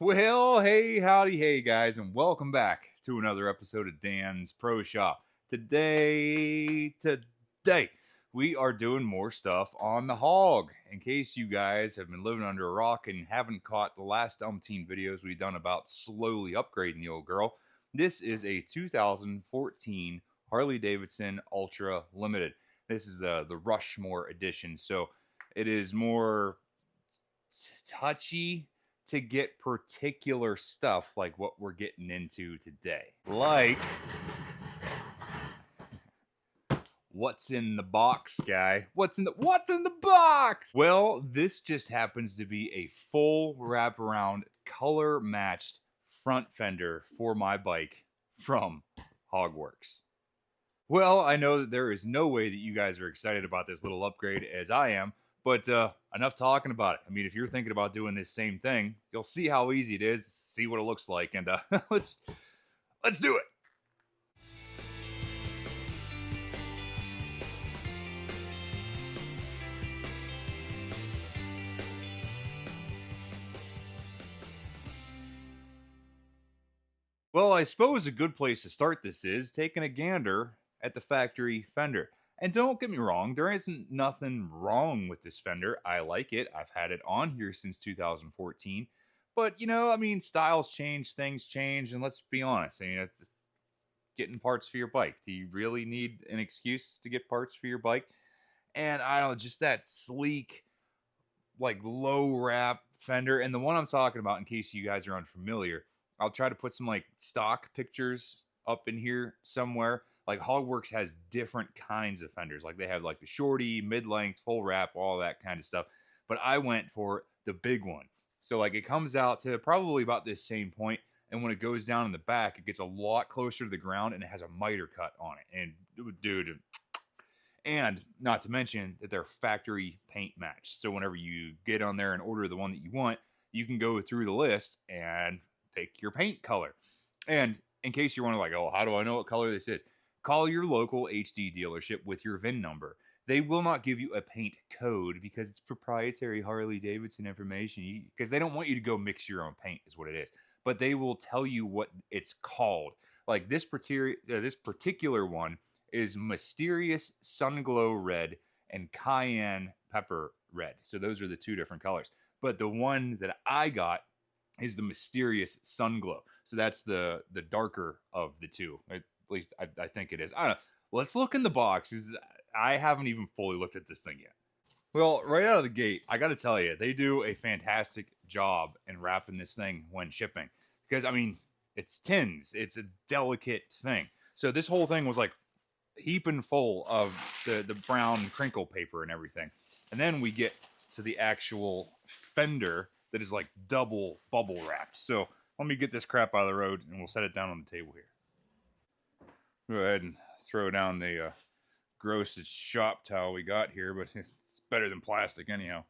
Well, hey, howdy, hey, guys, and welcome back to another episode of Dan's Pro Shop. Today, we are doing more stuff on the Hog. In case you guys have been living under a rock and haven't caught the last umpteen videos we've done about slowly upgrading the old girl, this is a 2014 Harley Davidson Ultra Limited. This is the Rushmore edition, so it is more touchy to get particular stuff like what we're getting into today. Like, what's in the box, guy? What's in the box? Well, this just happens to be a full wraparound color matched front fender for my bike from Hogworkz. Well, I know that there is no way that you guys are excited about this little upgrade as I am, but enough talking about it. I mean, if you're thinking about doing this same thing, you'll see how easy it is, see what it looks like, and let's do it. Well, I suppose a good place to start this is taking a gander at the factory fender. And don't get me wrong, there isn't nothing wrong with this fender. I like it. I've had it on here since 2014. But, I mean, styles change, things change, and let's be honest. I mean, it's just getting parts for your bike. Do you really need an excuse to get parts for your bike? And I don't know, just that sleek, like low wrap fender. And the one I'm talking about, in case you guys are unfamiliar, I'll try to put some like stock pictures up in here somewhere. Like Hogworkz has different kinds of fenders. Like they have like the shorty, mid-length, full wrap, all that kind of stuff. But I went for the big one. So like it comes out to probably about this same point, and when it goes down in the back, it gets a lot closer to the ground, and it has a miter cut on it. And dude, and not to mention that they're factory paint matched. So whenever you get on there and order the one that you want, you can go through the list and pick your paint color. And in case you're wondering, like, oh, how do I know what color this is? Call your local HD dealership with your VIN number. They will not give you a paint code because it's proprietary Harley Davidson information. Because they don't want you to go mix your own paint, is what it is. But they will tell you what it's called. Like this particular one is Mysterious Sunglow Red and Cayenne Pepper Red. So those are the two different colors. But the one that I got is the Mysterious Sunglow. So that's the darker of the two. At least I think it is. I don't know. Let's look in the box. I haven't even fully looked at this thing yet. Well, right out of the gate, I got to tell you, they do a fantastic job in wrapping this thing when shipping. Because, I mean, it's tins. It's a delicate thing. So this whole thing was like heaping full of the brown crinkle paper and everything. And then we get to the actual fender that is like double bubble wrapped. So let me get this crap out of the road and we'll set it down on the table here. Go ahead and throw down the grossest shop towel we got here, but it's better than plastic anyhow.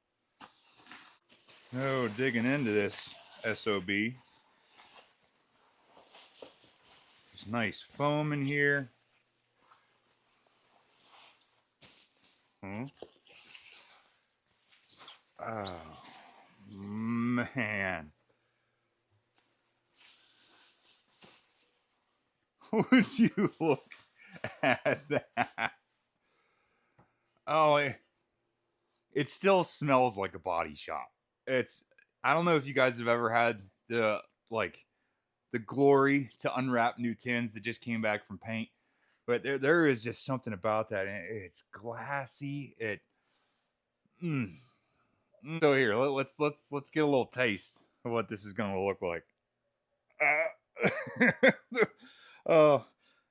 Oh, digging into this SOB. There's nice foam in here. Oh, man. Would you look at that? Oh, it still smells like a body shop. I don't know if you guys have ever had the glory to unwrap new tins that just came back from paint, but there is just something about that. It's glassy. So here, let's get a little taste of what this is going to look like.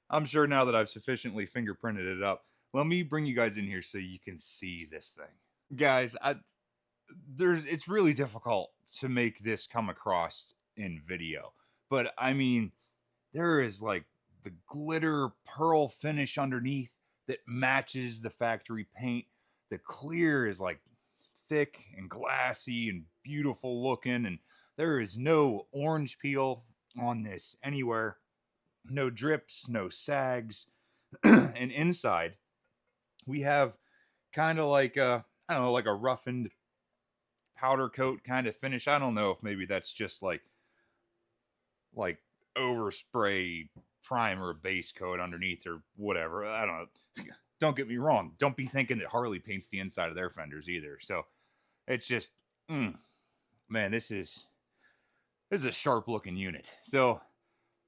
I'm sure now that I've sufficiently fingerprinted it up. Let me bring you guys in here so you can see this thing. Guys, it's really difficult to make this come across in video. But I mean, there is like the glitter pearl finish underneath that matches the factory paint. The clear is like thick and glassy and beautiful looking, and there is no orange peel on this anywhere. No drips, no sags. And inside, we have kind of like I don't know, like a roughened powder coat kind of finish. I don't know if maybe that's just like like overspray primer base coat underneath or whatever. I don't know. Don't get me wrong. Don't be thinking that Harley paints the inside of their fenders either. So it's just, man, this is a sharp looking unit. So,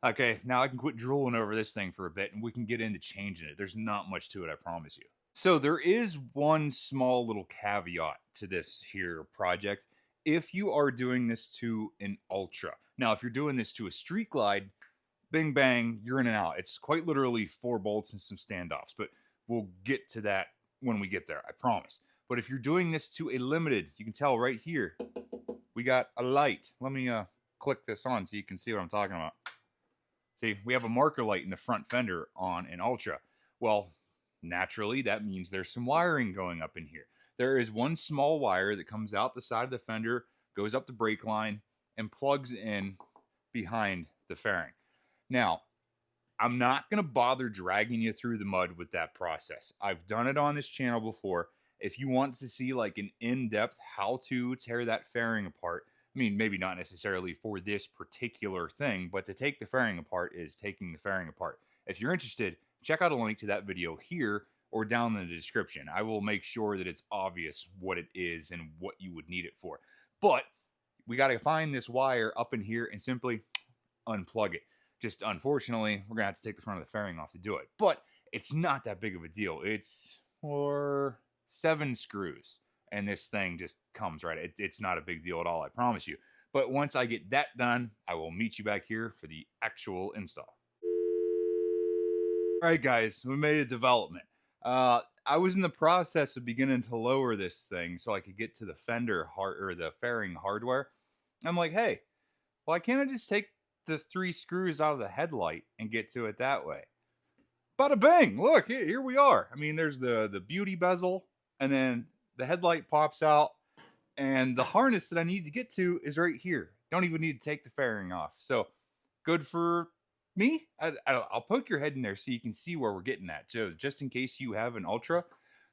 okay, now I can quit drooling over this thing for a bit and we can get into changing it. There's not much to it, I promise you. So there is one small little caveat to this here project. If you are doing this to an Ultra. Now, if you're doing this to a Street Glide, bing bang, you're in and out. It's quite literally 4 bolts and some standoffs, but we'll get to that when we get there, I promise. But if you're doing this to a Limited, you can tell right here, we got a light. Let me click this on so you can see what I'm talking about. See, we have a marker light in the front fender on an Ultra. Well, naturally, that means there's some wiring going up in here. There is one small wire that comes out the side of the fender, goes up the brake line, and plugs in behind the fairing. Now, I'm not going to bother dragging you through the mud with that process. I've done it on this channel before. If you want to see like an in-depth how to tear that fairing apart, I mean, maybe not necessarily for this particular thing, but to take the fairing apart is taking the fairing apart. If you're interested, check out a link to that video here or down in the description. I will make sure that it's obvious what it is and what you would need it for. But we got to find this wire up in here and simply unplug it. Just unfortunately, we're going to have to take the front of the fairing off to do it. But it's not that big of a deal. It's for 7 screws. And this thing just comes right. It's not a big deal at all, I promise you. But once I get that done, I will meet you back here for the actual install. All right, guys, we made a development. I was in the process of beginning to lower this thing so I could get to the fender or the fairing hardware. I'm like, hey, why can't I just take the 3 screws out of the headlight and get to it that way? Bada bang! Look, here we are. I mean, there's the beauty bezel, and then the headlight pops out, and the harness that I need to get to is right here. Don't even need to take the fairing off. So good for me. I'll poke your head in there so you can see where we're getting at. Just in case you have an Ultra,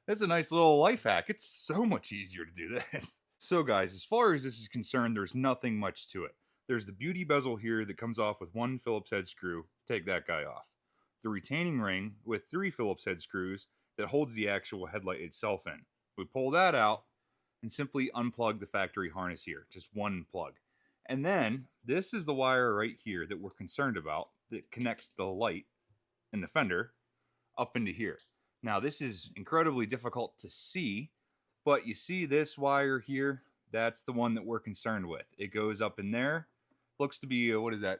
that's a nice little life hack. It's so much easier to do this. So guys, as far as this is concerned, there's nothing much to it. There's the beauty bezel here that comes off with 1 Phillips head screw. Take that guy off. The retaining ring with 3 Phillips head screws that holds the actual headlight itself in. We pull that out and simply unplug the factory harness here. Just one plug. And then this is the wire right here that we're concerned about that connects the light in the fender up into here. Now this is incredibly difficult to see, but you see this wire here? That's the one that we're concerned with. It goes up in there. Looks to be, what is that,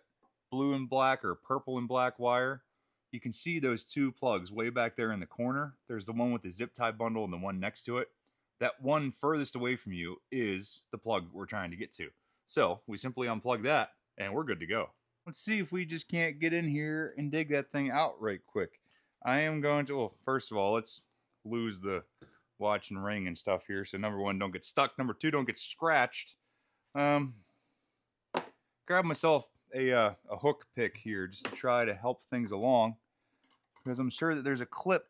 blue and black or purple and black wire. You can see those 2 plugs way back there in the corner. There's the one with the zip tie bundle and the one next to it. That one furthest away from you is the plug we're trying to get to. So we simply unplug that and we're good to go. Let's see if we just can't get in here and dig that thing out right quick. I am going to, well, first of all, let's lose the watch and ring and stuff here. So number 1, don't get stuck. Number 2, don't get scratched. Grab myself a hook pick here just to try to help things along, because I'm sure that there's a clip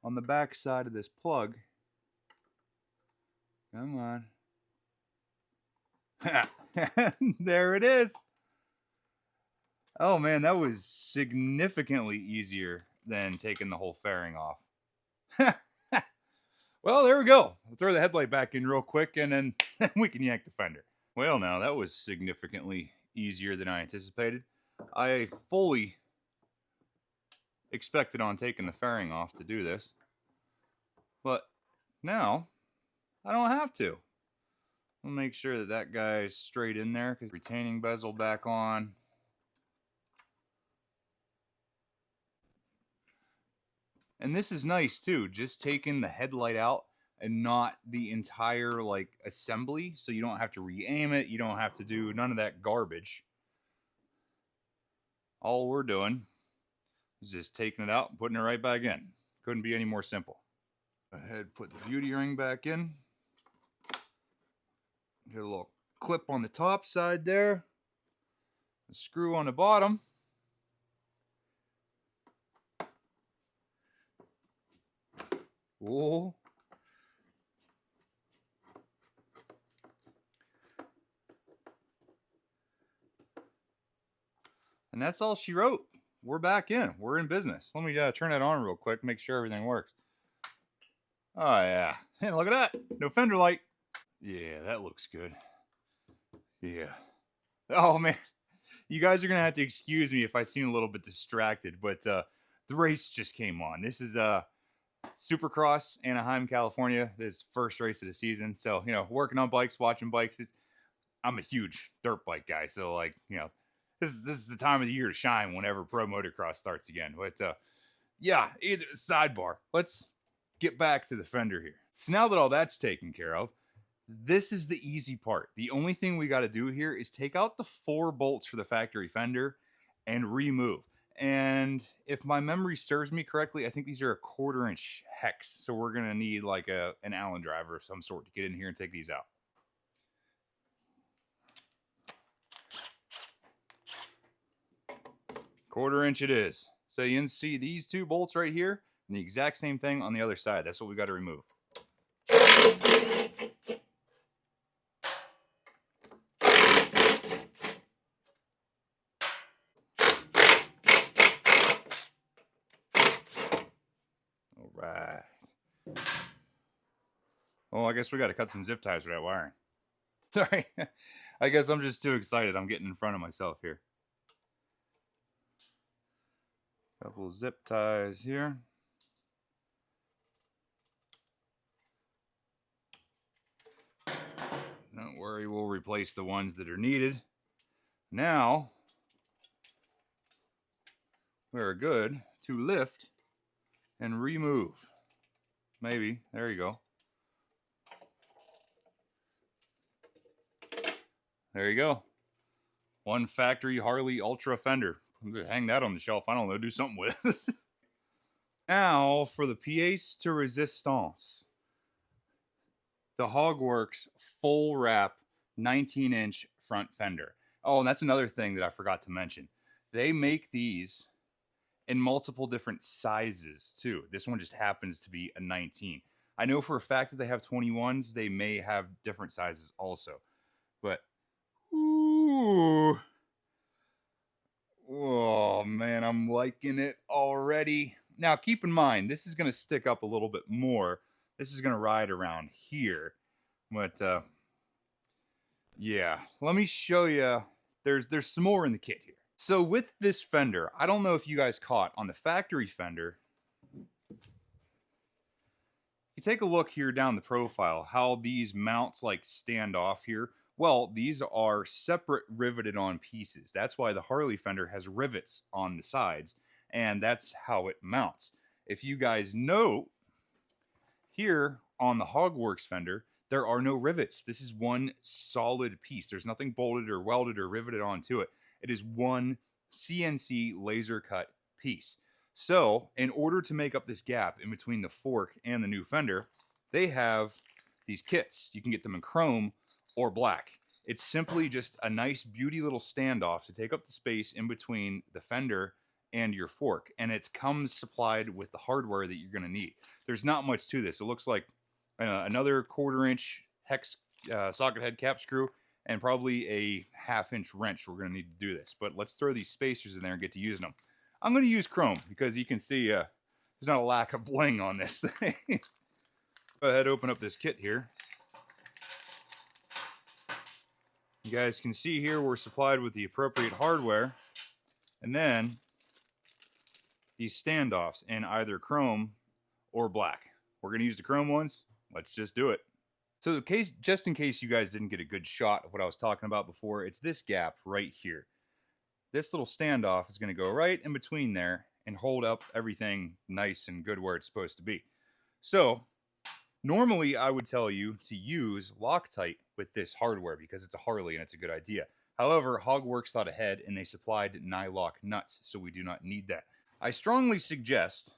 on the back side of this plug. Come on. There it is. Oh man, that was significantly easier than taking the whole fairing off. Well, there we go. We'll throw the headlight back in real quick and then we can yank the fender. Well, now that was significantly easier than I anticipated. I fully expected on taking the fairing off to do this, but now I don't have to. I'll make sure that that guy's straight in there, because retaining bezel back on. And this is nice too, just taking the headlight out and not the entire like assembly, so you don't have to re-aim it, you don't have to do none of that garbage. All we're doing is just taking it out and putting it right back in. Couldn't be any more simple. Go ahead, put the beauty ring back in. Get a little clip on the top side there. A screw on the bottom. Whoa. And that's all she wrote. We're back in. We're in business. Let me turn that on real quick, make sure everything works. Oh, yeah. Hey, look at that. No fender light. Yeah, that looks good. Yeah. Oh, man. You guys are going to have to excuse me if I seem a little bit distracted, but the race just came on. This is Supercross, Anaheim, California. This first race of the season. So, you know, working on bikes, watching bikes. I'm a huge dirt bike guy. So, like, you know, this is the time of the year to shine whenever pro motocross starts again. But yeah, sidebar. Let's get back to the fender here. So now that all that's taken care of, this is the easy part. The only thing we got to do here is take out the 4 bolts for the factory fender and remove. And if my memory serves me correctly, I think these are a 1/4 inch hex. So we're going to need like an Allen driver of some sort to get in here and take these out. Quarter inch it is. So you can see these 2 bolts right here and the exact same thing on the other side. That's what we got to remove. All right. Well, I guess we got to cut some zip ties for that wiring. Sorry. I guess I'm just too excited. I'm getting in front of myself here. Couple zip ties here. Don't worry, we'll replace the ones that are needed. Now, we're good to lift and remove. Maybe. There you go. There you go. One factory Harley Ultra fender. Hang that on the shelf. I don't know. Do something with it. Now for the pièce de résistance. The Hogworkz full wrap 19-inch front fender. Oh, and that's another thing that I forgot to mention. They make these in multiple different sizes too. This one just happens to be a 19. I know for a fact that they have 21s. They may have different sizes also. But, ooh. Oh, man, I'm liking it already. Now, keep in mind, this is going to stick up a little bit more. This is going to ride around here. But, yeah, let me show you. There's some more in the kit here. So with this fender, I don't know if you guys caught on the factory fender. You take a look here down the profile, how these mounts like stand off here. Well, these are separate riveted on pieces. That's why the Harley fender has rivets on the sides, and that's how it mounts. If you guys know, here on the Hogworkz fender, there are no rivets. This is one solid piece. There's nothing bolted or welded or riveted onto it. It is one CNC laser cut piece. So in order to make up this gap in between the fork and the new fender, they have these kits. You can get them in chrome or black. It's simply just a nice beauty little standoff to take up the space in between the fender and your fork. And it comes supplied with the hardware that you're going to need. There's not much to this. It looks like another 1/4 inch hex socket head cap screw and probably a 1/2 inch wrench. We're going to need to do this. But let's throw these spacers in there and get to using them. I'm going to use chrome because you can see there's not a lack of bling on this thing. Go ahead, open up this kit here. You guys can see here we're supplied with the appropriate hardware. And then these standoffs in either chrome or black. We're going to use the chrome ones. Let's just do it. So just in case you guys didn't get a good shot of what I was talking about before, it's this gap right here. This little standoff is going to go right in between there and hold up everything nice and good where it's supposed to be. So normally I would tell you to use Loctite with this hardware because it's a Harley and it's a good idea. However, Hogworkz thought ahead and they supplied Nylock nuts, so we do not need that. I strongly suggest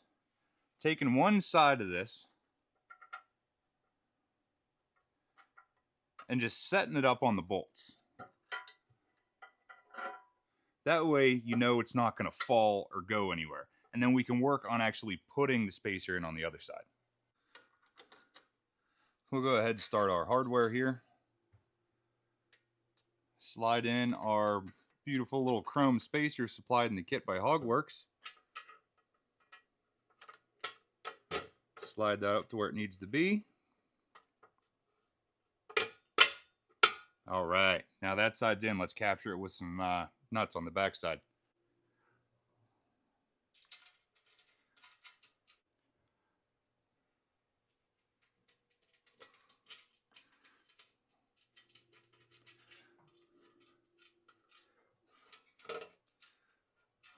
taking one side of this and just setting it up on the bolts. That way you know it's not going to fall or go anywhere. And then we can work on actually putting the spacer in on the other side. We'll go ahead and start our hardware here. Slide in our Beautiful little chrome spacer supplied in the kit by Hogworkz. Slide that up to where it needs to be. All right, now that side's in. Let's capture it with some nuts on the back side.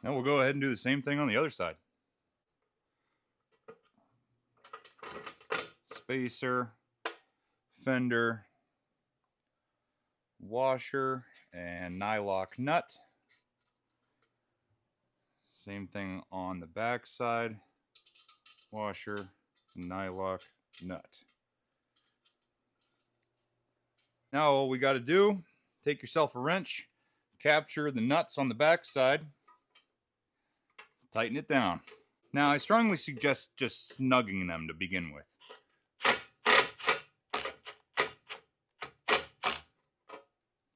Now we'll go ahead and do the same thing on the other side. Spacer, fender, washer, and nylock nut. Same thing on the back side. Washer, nylock nut. Now all we got to do, take yourself a wrench, capture the nuts on the back side, tighten it down. Now I strongly suggest just snugging them to begin with.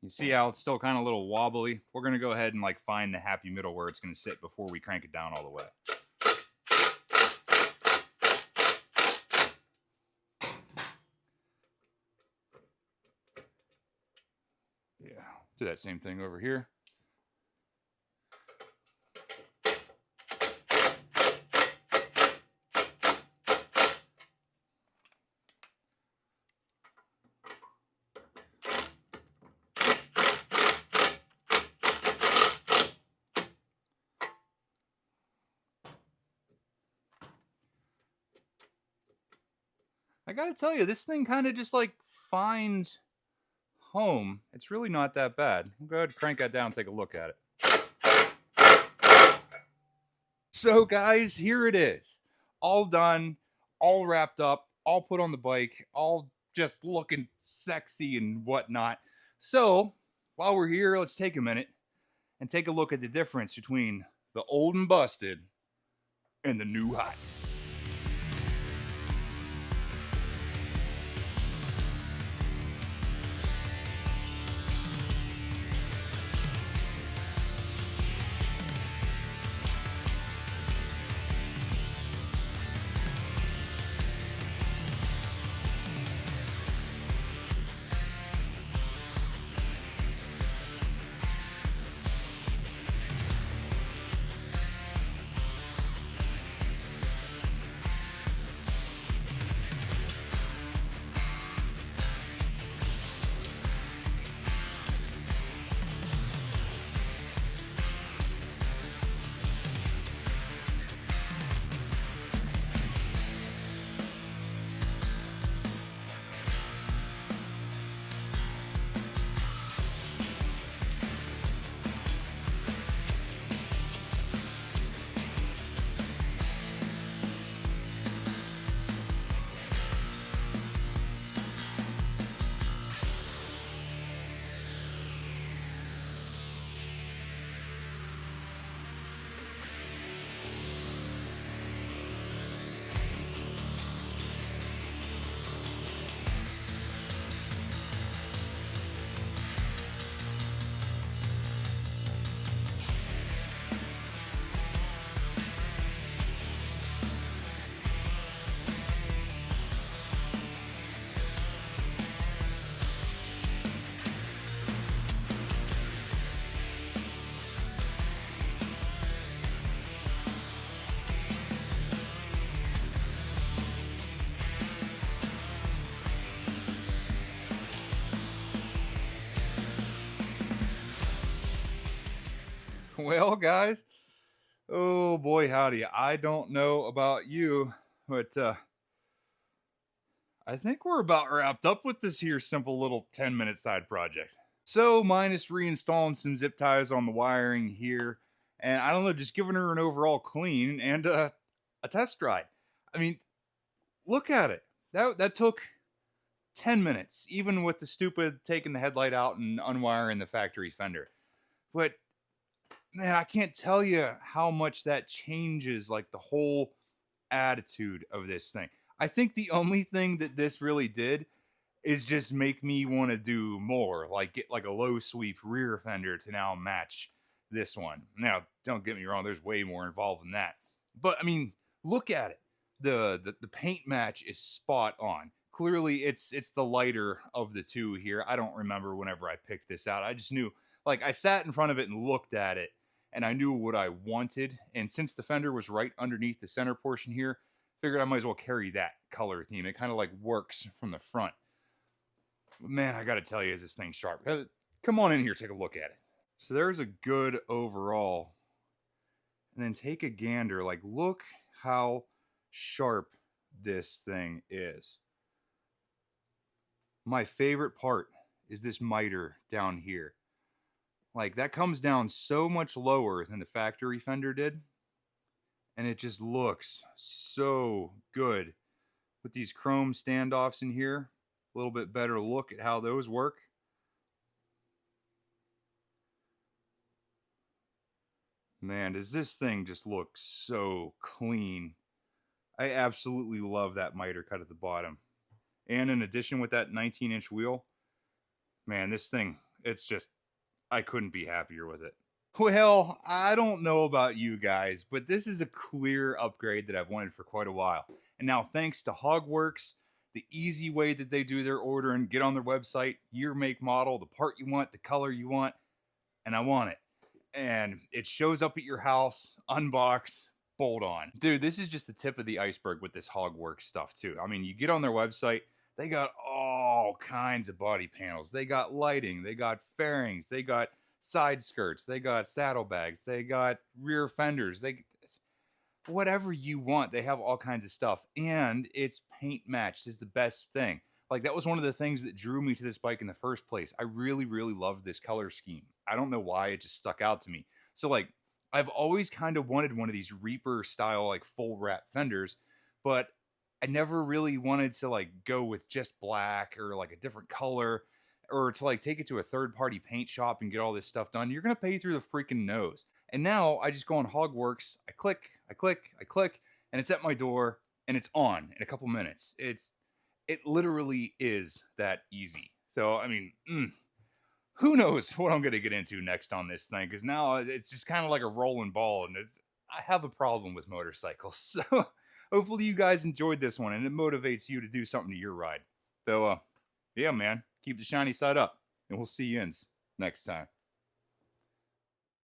You see how it's still kind of a little wobbly? We're going to go ahead and like find the happy middle where it's going to sit before we crank it down all the way. Yeah, do that same thing over here. I gotta tell you, this thing kind of just like finds home. It's really not that bad. We'll go ahead and crank that down and take a look at it. So guys, here it is. All done, all wrapped up, all put on the bike, all just looking sexy and whatnot. So while we're here, let's take a minute and take a look at the difference between the old and busted and the new hotness. Well, guys, oh boy, howdy. I don't know about you, but I think we're about wrapped up with this here simple little 10-minute side project. So, minus reinstalling some zip ties on the wiring here, and I don't know, just giving her an overall clean and a test ride. I mean, look at it. That took 10 minutes, even with the stupid taking the headlight out and unwiring the factory fender. But man, I can't tell you how much that changes like the whole attitude of this thing. I think the only thing that this really did is just make me want to do more, like get like a low sweep rear fender to now match this one. Now, don't get me wrong, there's way more involved than that. But I mean, look at it. The paint match is spot on. Clearly it's the lighter of the two here. I don't remember whenever I picked this out. I just knew, like, I sat in front of it and looked at it and I knew what I wanted. And since the fender was right underneath the center portion here, figured I might as well carry that color theme. It kind of like works from the front. Man, I got to tell you, is this thing sharp? Come on in here, take a look at it. So there's a good overall. And then take a gander. Like, look how sharp this thing is. My favorite part is this miter down here. Like, that comes down so much lower than the factory fender did. And it just looks so good. With these chrome standoffs in here, a little bit better look at how those work. Man, does this thing just look so clean. I absolutely love that miter cut at the bottom. And in addition with that 19-inch wheel, man, this thing, it's just, I couldn't be happier with it. Well, I don't know about you guys, but this is a clear upgrade that I've wanted for quite a while. And now thanks to Hogworkz, the easy way that they do their ordering, get on their website, year, make, model, the part you want, the color you want, and I want it. And it shows up at your house, unbox, bolt on. Dude, this is just the tip of the iceberg with this Hogworkz stuff too. I mean, you get on their website, they got all kinds of body panels. They got lighting, they got fairings, they got side skirts, they got saddlebags, they got rear fenders, they whatever you want, they have all kinds of stuff. And it's paint matched is the best thing. Like, that was one of the things that drew me to this bike in the first place. I really, really loved this color scheme. I don't know why, it just stuck out to me. So, like, I've always kind of wanted one of these Reaper style, like, full wrap fenders, but I never really wanted to, like, go with just black or like a different color, or to like take it to a third party paint shop and get all this stuff done. You're going to pay through the freaking nose. And now I just go on Hogworkz, I click, and it's at my door and it's on in a couple minutes. It literally is that easy. So, I mean, who knows what I'm going to get into next on this thing, because now it's just kind of like a rolling ball, and I have a problem with motorcycles. So hopefully you guys enjoyed this one and it motivates you to do something to your ride. So, yeah, man, keep the shiny side up, and we'll see you next time.